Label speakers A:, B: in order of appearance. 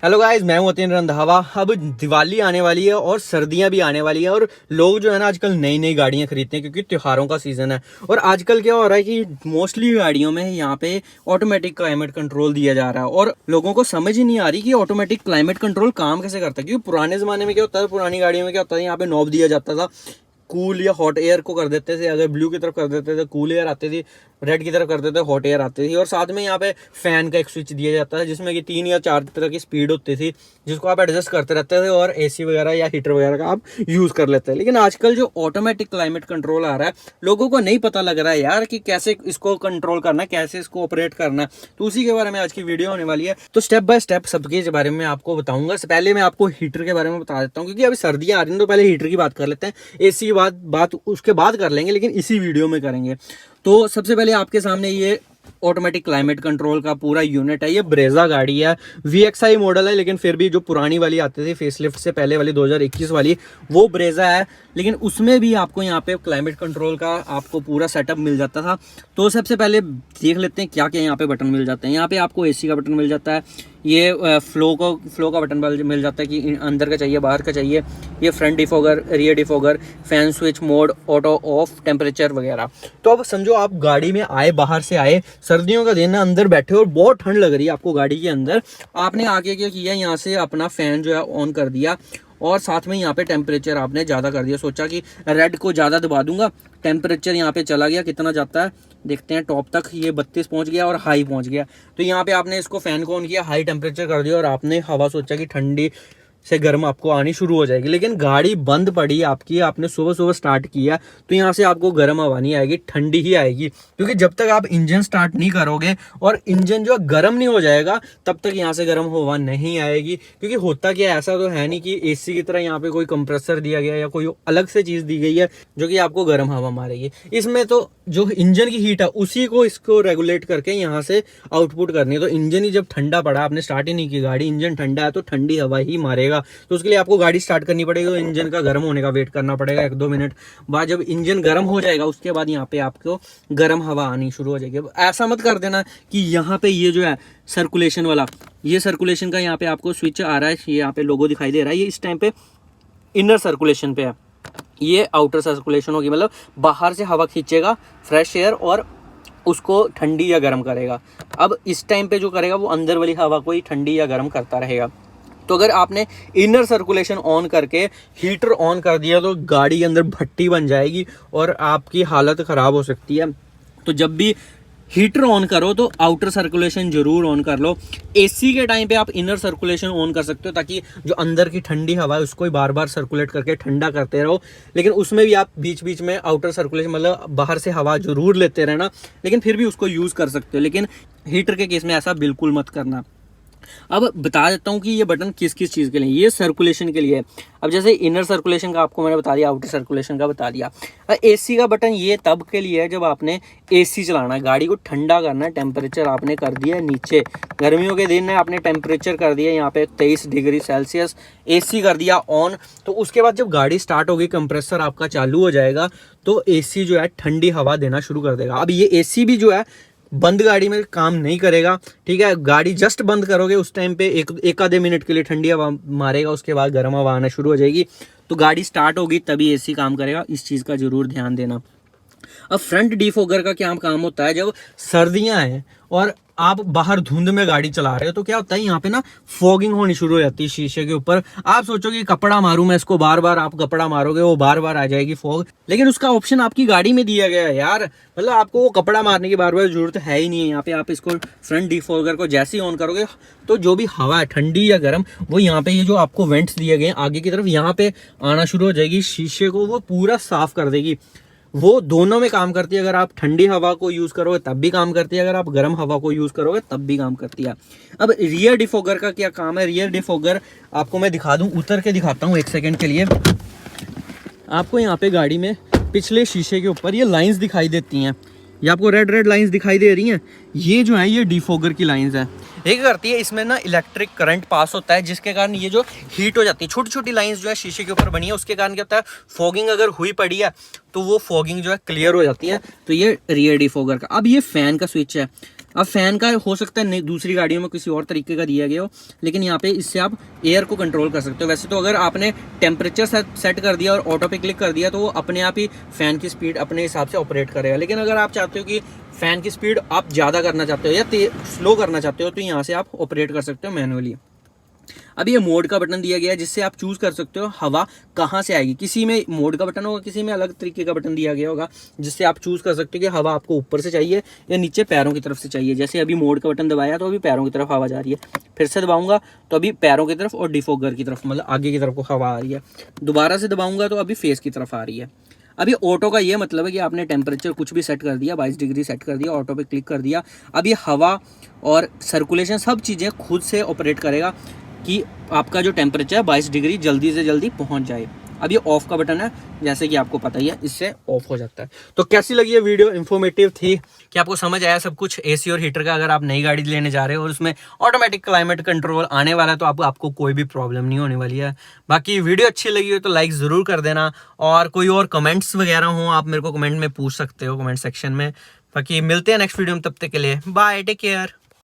A: Hello guys, मैं हूं अतीन रंधावा। अब दिवाली आने वाली है और सर्दियां भी आने वाली है और लोग जो है ना आजकल नई नई गाड़ियां खरीदते हैं क्योंकि त्योहारों का सीजन है। और आजकल क्या हो रहा है कि मोस्टली गाड़ियों में यहाँ पे ऑटोमेटिक क्लाइमेट कंट्रोल दिया जा रहा है और लोगों को समझ ही नहीं आ रही कि ऑटोमेटिक क्लाइमेट कंट्रोल काम कैसे करता है। क्योंकि पुराने जमाने में क्या होता था, पुरानी गाड़ियों में क्या होता था, यहाँ पे नॉब दिया जाता था, कूल या हॉट एयर को कर देते थे। अगर ब्लू की तरफ कर देते थे कूल एयर आती थी, रेड की तरफ कर देते थे हॉट एयर आती थी। और साथ में यहाँ पे फैन का एक स्विच दिया जाता था जिसमें कि 3 या 4 तरह की स्पीड होती थी जिसको आप एडजस्ट करते रहते थे और एसी वगैरह या हीटर वगैरह का आप यूज कर लेते हैं। लेकिन आजकल जो ऑटोमेटिक क्लाइमेट कंट्रोल आ रहा है, लोगों को नहीं पता लग रहा है यार कि कैसे इसको कंट्रोल करना है, कैसे इसको ऑपरेट करना है। तो उसी के बारे में आज की वीडियो होने वाली है। तो स्टेप बाय स्टेप सबके बारे में आपको बताऊंगा। पहले मैं आपको हीटर के बारे में बता देता हूँ क्योंकि अभी सर्दियां आ रही हैं, तो पहले हीटर की बात कर लेते हैं। एसी की बात उसके बाद कर लेंगे, लेकिन इसी वीडियो में करेंगे। तो सबसे पहले आपके सामने ये ऑटोमेटिक क्लाइमेट कंट्रोल का पूरा यूनिट है। ये ब्रेजा गाड़ी है, VXI मॉडल है, लेकिन फिर भी जो पुरानी वाली आती थी फेसलिफ्ट से पहले वाली 2021 वाली, वो ब्रेजा है। लेकिन उसमें भी आपको यहाँ पे क्लाइमेट कंट्रोल का आपको पूरा सेटअप मिल जाता था। तो सबसे पहले देख लेते हैं क्या क्या यहाँ पे बटन मिल जाते हैं। यहाँ पे आपको एसी का बटन मिल जाता है, ये फ्लो का बटन मिल जाता है कि अंदर का चाहिए बाहर का चाहिए। ये front defogger, rear defogger, fan switch mode, auto of, temperature वगैरह। तो अब समझो आप गाड़ी में आए, बाहर से आए, सर्दियों का दिन है, अंदर बैठे हो और बहुत ठंड लग रही है आपको गाड़ी के अंदर। आपने आगे क्या किया, यहाँ से अपना फैन जो है ऑन कर दिया और साथ में यहाँ पे टेम्परेचर आपने ज़्यादा कर दिया। सोचा कि रेड को ज़्यादा दबा दूंगा, टेम्परेचर यहाँ पे चला गया, कितना जाता है देखते हैं टॉप तक। ये 32 पहुँच गया और हाई पहुँच गया। तो यहाँ पे आपने इसको फैन को ऑन किया, हाई टेम्परेचर कर दिया और आपने हवा सोचा कि ठंडी से गर्म आपको आनी शुरू हो जाएगी। लेकिन गाड़ी बंद पड़ी आपकी, आपने सुबह सुबह स्टार्ट किया तो यहाँ से आपको गर्म हवा नहीं आएगी, ठंडी ही आएगी। क्योंकि जब तक आप इंजन स्टार्ट नहीं करोगे और इंजन जो गर्म नहीं हो जाएगा तब तक यहाँ से गर्म हवा नहीं आएगी। क्योंकि होता क्या, ऐसा तो है नहीं कि एसी की तरह यहाँ पे कोई कंप्रेसर दिया गया या कोई अलग से चीज दी गई है जो कि आपको गर्म हवा मारेगी। इसमें तो जो इंजन की हीट है उसी को इसको रेगुलेट करके यहाँ से आउटपुट करनी है। तो इंजन ही जब ठंडा पड़ा, आपने स्टार्ट ही नहीं की गाड़ी, इंजन ठंडा है तो ठंडी हवा ही मारेगा। तो उसके लिए आपको गाड़ी स्टार्ट करनी पड़ेगी, तो इंजन का गर्म होने का वेट करना पड़ेगा 1-2 मिनट बाद। जब इंजन गर्म हो जाएगा उसके बाद यहाँ पे आपको गर्म हवा आनी शुरू हो जाएगी। ऐसा मत कर देना कि यहाँ पे ये जो है सर्कुलेशन वाला, ये सर्कुलेशन का यहाँ पे आपको स्विच आ रहा है, ये यहाँ पे लोगो दिखाई दे रहा है, ये इस टाइम पे इनर सर्कुलेशन पे है, ये आउटर सर्कुलेशन होगी, मतलब बाहर से हवा खींचेगा फ्रेश एयर और उसको ठंडी या गर्म करेगा। अब इस टाइम पे जो करेगा वो अंदर वाली हवा को ही ठंडी या गर्म करता रहेगा। तो अगर आपने इनर सर्कुलेशन ऑन करके हीटर ऑन कर दिया तो गाड़ी के अंदर भट्टी बन जाएगी और आपकी हालत ख़राब हो सकती है। तो जब भी हीटर ऑन करो तो आउटर सर्कुलेशन जरूर ऑन कर लो। एसी के टाइम पे आप इनर सर्कुलेशन ऑन कर सकते हो ताकि जो अंदर की ठंडी हवा है उसको ही बार बार सर्कुलेट करके ठंडा करते रहो। लेकिन उसमें भी आप बीच बीच में आउटर सर्कुलेशन मतलब बाहर से हवा जरूर लेते रहना, लेकिन फिर भी उसको यूज़ कर सकते हो। लेकिन हीटर के केस में ऐसा बिल्कुल मत करना। अब बता देता हूँ कि ये बटन किस किस चीज़ के लिए। ये सर्कुलेशन के लिए है। अब जैसे इनर सर्कुलेशन का आपको मैंने बता दिया, आउटर सर्कुलेशन का बता दिया। एसी का बटन ये तब के लिए है जब आपने एसी चलाना है, गाड़ी को ठंडा करना है। टेम्परेचर आपने कर दिया नीचे, गर्मियों के दिन में आपने टेम्परेचर कर दिया यहाँ पे 23 डिग्री सेल्सियस, एसी कर दिया ऑन। तो उसके बाद जब गाड़ी स्टार्ट होगी, कंप्रेसर आपका चालू हो जाएगा तो एसी जो है ठंडी हवा देना शुरू कर देगा। अब ये एसी भी जो है बंद गाड़ी में काम नहीं करेगा, ठीक है। गाड़ी जस्ट बंद करोगे उस टाइम पे एक आधे मिनट के लिए ठंडी हवा मारेगा, उसके बाद गर्म हवा आना शुरू हो जाएगी। तो गाड़ी स्टार्ट होगी तभी एसी काम करेगा, इस चीज़ का जरूर ध्यान देना। अब फ्रंट डिफॉगर का क्या काम होता है, जब सर्दियां हैं और आप बाहर धुंध में गाड़ी चला रहे हो तो क्या होता है यहाँ पे ना फॉगिंग होनी शुरू हो जाती है शीशे के ऊपर। आप सोचोगे कपड़ा मारूं मैं इसको, बार बार आप कपड़ा मारोगे वो बार बार आ जाएगी फॉग। लेकिन उसका ऑप्शन आपकी गाड़ी में दिया गया है यार, मतलब आपको वो कपड़ा मारने की बार बार जरूरत है ही नहीं है। यहाँ पे आप इसको फ्रंट डिफॉगर को जैसे ही ऑन करोगे तो जो भी हवा है ठंडी या गर्म वो यहाँ पे ये जो आपको वेंट्स दिए गए आगे की तरफ यहाँ पे आना शुरू हो जाएगी, शीशे को वो पूरा साफ कर देगी। वो दोनों में काम करती है। अगर आप ठंडी हवा को यूज़ करोगे तब भी काम करती है, अगर आप गर्म हवा को यूज़ करोगे तब भी काम करती है। अब रियर डिफॉगर का क्या काम है, रियर डिफॉगर आपको मैं दिखा दूं, उतर के दिखाता हूं 1 सेकंड के लिए। आपको यहाँ पे गाड़ी में पिछले शीशे के ऊपर ये लाइंस दिखाई देती हैं, ये आपको रेड लाइंस दिखाई दे रही हैं, ये जो है ये डिफॉगर की लाइंस है। एक करती है इसमें ना इलेक्ट्रिक करंट पास होता है जिसके कारण ये जो हीट हो जाती है, छोटी छोटी लाइंस जो है शीशे के ऊपर बनी है, उसके कारण क्या होता है फॉगिंग अगर हुई पड़ी है तो वो फॉगिंग जो है क्लियर हो जाती है। तो ये रियर डिफॉगर का। अब ये फैन का स्विच है, अब फैन का हो सकता है दूसरी गाड़ियों में किसी और तरीके का दिया गया हो, लेकिन यहाँ पे इससे आप एयर को कंट्रोल कर सकते हो। वैसे तो अगर आपने टेम्परेचर सेट कर दिया और ऑटो पे क्लिक कर दिया तो वो अपने आप ही फैन की स्पीड अपने हिसाब से ऑपरेट करेगा। लेकिन अगर आप चाहते हो कि फैन की स्पीड आप ज़्यादा करना चाहते हो या स्लो करना चाहते हो तो यहाँ से आप ऑपरेट कर सकते हो मैनुअली। अब ये मोड का बटन दिया गया है जिससे आप चूज कर सकते हो हवा कहाँ से आएगी। किसी में मोड का बटन होगा, किसी में अलग तरीके का बटन दिया गया होगा जिससे आप चूज कर सकते हो कि हवा आपको ऊपर से चाहिए या नीचे पैरों की तरफ से चाहिए। जैसे अभी मोड का बटन दबाया तो अभी पैरों की तरफ हवा जा रही है, फिर से दबाऊंगा तो अभी पैरों की तरफ और डिफोगर की तरफ मतलब आगे की तरफ को हवा आ रही है, दोबारा से दबाऊंगा तो अभी फेस की तरफ आ रही है। अभी ऑटो का ये मतलब है कि आपने टेम्परेचर कुछ भी सेट कर दिया, 22 डिग्री सेट कर दिया, ऑटो पे क्लिक कर दिया, अब ये हवा और सर्कुलेशन सब चीज़ें खुद से ऑपरेट करेगा कि आपका जो टेम्परेचर है 22 डिग्री जल्दी से जल्दी पहुंच जाए। अब ये ऑफ का बटन है जैसे कि आपको पता ही है, इससे ऑफ हो जाता है। तो कैसी लगी ये वीडियो, इन्फॉर्मेटिव थी कि आपको समझ आया सब कुछ एसी और हीटर का। अगर आप नई गाड़ी लेने जा रहे हो और उसमें ऑटोमेटिक क्लाइमेट कंट्रोल आने वाला है तो आपको कोई भी प्रॉब्लम नहीं होने वाली है। बाकी वीडियो अच्छी लगी हो तो लाइक ज़रूर कर देना, और कोई और कमेंट्स वगैरह हो आप मेरे को कमेंट में पूछ सकते हो कमेंट सेक्शन में। बाकी मिलते हैं नेक्स्ट वीडियो में, तब तक के लिए बाय, टेक केयर।